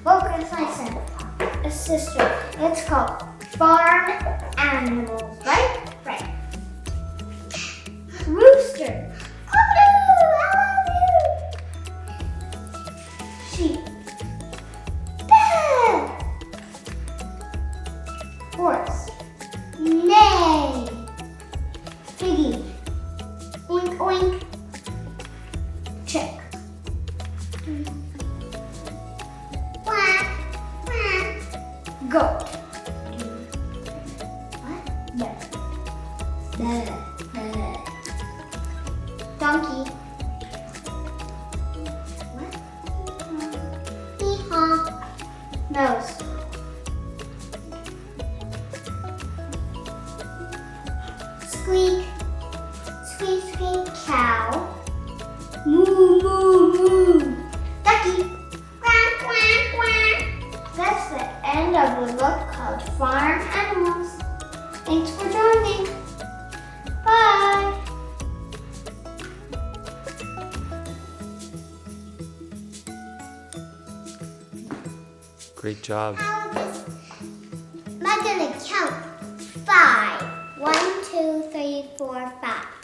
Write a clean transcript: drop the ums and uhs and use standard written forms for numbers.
Focus, my son. A sister. It's called Farm Animals, right? Right. Rooster. Cock-a-doodle, I love you. Sheep. Baa. Horse. Neigh. Piggy. Oink, oink. Chick. Quack, quack. Goat. What? Duh. Duh. Duh. Donkey. What? Hee-haw. Nose. Squeak. Squeak, squeak. Cow. Moo, moo, moo. Ducky. Quack, quack, quack. That's the end of the book called Farm Animals. Thanks for joining. Bye. Great job. Am I gonna count 5? 1, 2, 3, 4, 5.